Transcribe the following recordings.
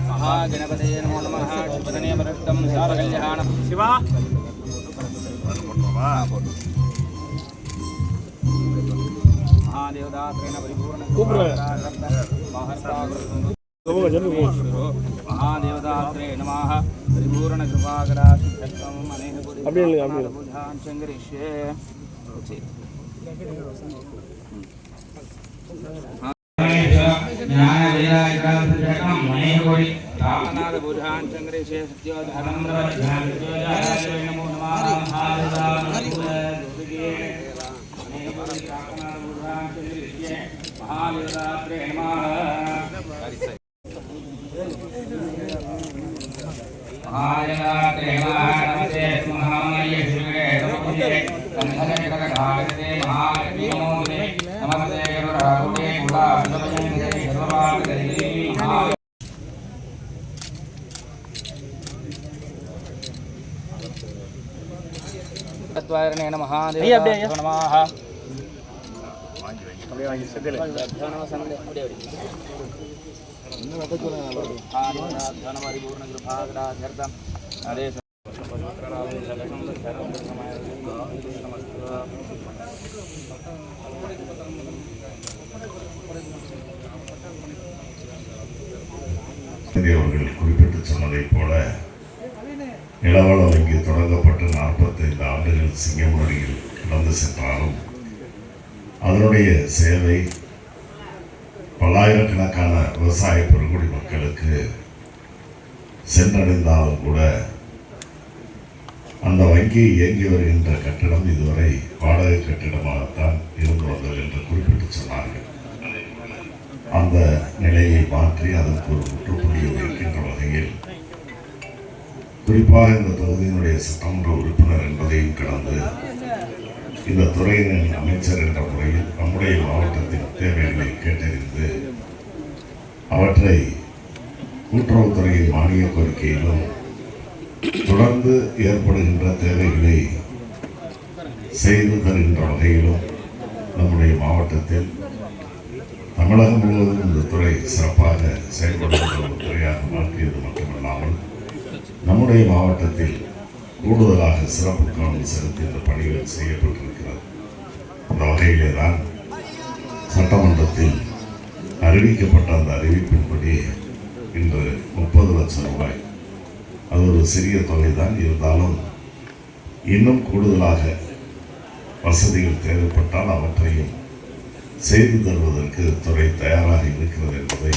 महागणपतये नमो नमः। शिवतनयवरक्तं सर्वकल्याणं शिवा महादेवदात्रेण परिपूर्ण महादेवदात्रे नमः। परिपूर्ण कृपाकराशं अनेक बुधान् शङ्करिष्ये रामनाथ बुधान् शङ्करिष्ये सत्योधनं नमो नमः। महादेवदात्रे नमः। तत्वायने महादेवाय नमः। அவர்கள் குறிப்பிட்டு சொன்னதைப் போல இளவள வங்கி தொடங்கப்பட்டு 45 ஆண்டுகள் சிங்கமுறையில் கடந்து சென்றாலும் அதனுடைய சேவை பல்லாயிரக்கணக்கான விவசாய பெருங்குடி மக்களுக்கு சென்றடைந்தாலும் கூட அந்த வங்கி இயங்கி வருகின்ற கட்டிடம் இதுவரை வாடகை கட்டிடமாகத்தான் இருந்து வந்தது என்று குறிப்பிட்டு சொன்னார்கள். அந்த நிலையை மாற்றி அதற்கு ஒரு முற்றுப்புள்ளியை வைக்கின்ற வகையில் குறிப்பாக இந்த தொகுதியினுடைய சட்டமன்ற உறுப்பினர் என்பதையும் கடந்து இந்த துறையினர் அமைச்சர் என்ற முறையில் நம்முடைய மாவட்டத்தின் தேவைகளை கேட்டறிந்து அவற்றை கூட்டுறவுத்துறையின் மானிய கோரிக்கையிலும் தொடர்ந்து ஏற்படுகின்ற தேவைகளை செய்து தருகின்ற வகையிலும் நம்முடைய மாவட்டத்தில் தமிழகம் முழுவதும் இந்த துறை சிறப்பாக செயல்படுகின்ற ஒரு துறையாக மாற்றியது மட்டுமல்லாமல் நம்முடைய மாவட்டத்தில் கூடுதலாக சிறப்பு கவனம் செலுத்தி இந்த பணிகள் செய்யப்பட்டிருக்கிறது. அந்த வகையிலே தான் சட்டமன்றத்தில் அறிவிக்கப்பட்ட அந்த அறிவிப்பின்படி இன்று 30 லட்சம் ரூபாய், அது ஒரு சிறிய தொகை தான், இருந்தாலும் இன்னும் கூடுதலாக வசதிகள் தேவைப்பட்டால் அவற்றையும் செய்து தருவதற்கு துறை தயாராக இருக்கிறது என்பதை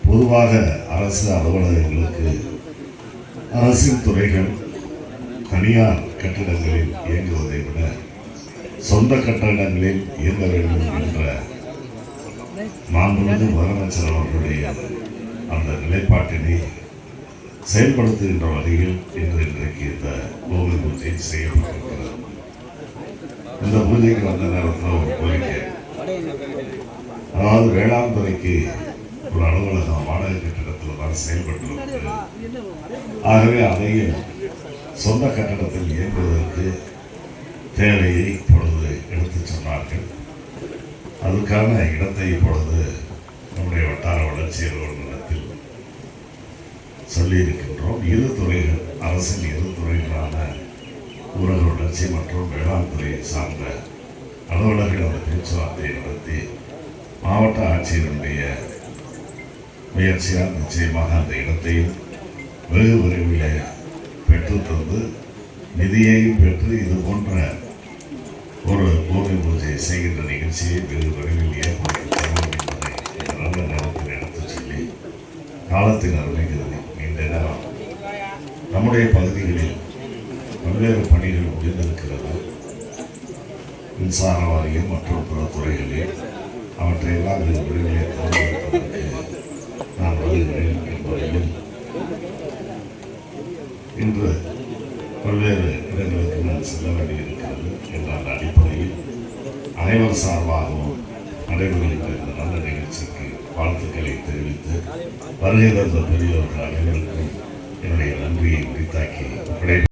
பொதுவாக அரசு அலுவலகங்களுக்கு அரசின் துறைகள் தனியார் கட்டிடங்களில் இயங்குவதை விட சொந்த கட்டிடங்களில் இயங்க வேண்டும் என்ற மாண்புமிகு முதலமைச்சர் அவர்களுடைய அந்த நிலைப்பாட்டினை செயல்படுத்துகின்ற வகையில் இன்றைக்கு இந்த பூமி பூஜை செய்யப்பட்டிருக்கிறது. இந்த பூஜைக்கு வந்த நேரத்தில் ஒரு கோரிக்கை, அதாவது வேளாண் துறைக்கு ஒரு அலுவலகம் வாடகை கட்டிடத்தில் தான் செயல்பட்டு வருகிறது. ஆகவே அதையும் சொந்த கட்டிடத்தில் இயங்குவதற்கு தேவையை இப்பொழுது எடுத்து சொன்னார்கள். அதுக்கான இடத்தை இப்பொழுது நம்முடைய வட்டார வளர்ச்சி அலுவலகத்தில் சொல்லியிருக்கின்றோம். இரு துறைகள், அரசின் இரு துறைகளான ஊரக வளர்ச்சி மற்றும் வேளாண் துறையை சார்ந்த அலுவலர்கள் அந்த பேச்சுவார்த்தையை நடத்தி மாவட்ட ஆட்சியருடைய முயற்சியால் நிச்சயமாக அந்த இடத்தையும் வெகு விரைவில் பெற்று தந்து நிதியை பெற்று இது போன்ற ஒரு பூமி பூஜை செய்கின்ற நிகழ்ச்சியை வெகு விரைவில் ஏற்படுத்த என்பதை நல்ல நேரத்தில் எடுத்து சொல்லி காலத்தின் அருமைகிறது. நீண்ட நேரம் நம்முடைய பகுதிகளில் பல்வேறு பணிகள் முடிந்திருக்கிறது. மின்சார வாரியம் மற்றும் பிற துறைகளில் அவற்றையெல்லாம் வெகு விரைவிலே தொடர்பதற்கு நான் வருகிறேன் என்பதையும் இன்று பல்வேறு இடங்களுக்கு நான் செல்ல வேண்டியிருக்கிறது என்ற அந்த அடிப்படையில் அனைவர் சார்பாகவும் நடைபெறுகின்ற இந்த நல்ல நிகழ்ச்சிக்கு வாழ்த்துக்களை தெரிவித்து வருகை தந்த பெரியவர்கள் அனைவருக்கும் என்னுடைய நன்றியை உரித்தாக்கி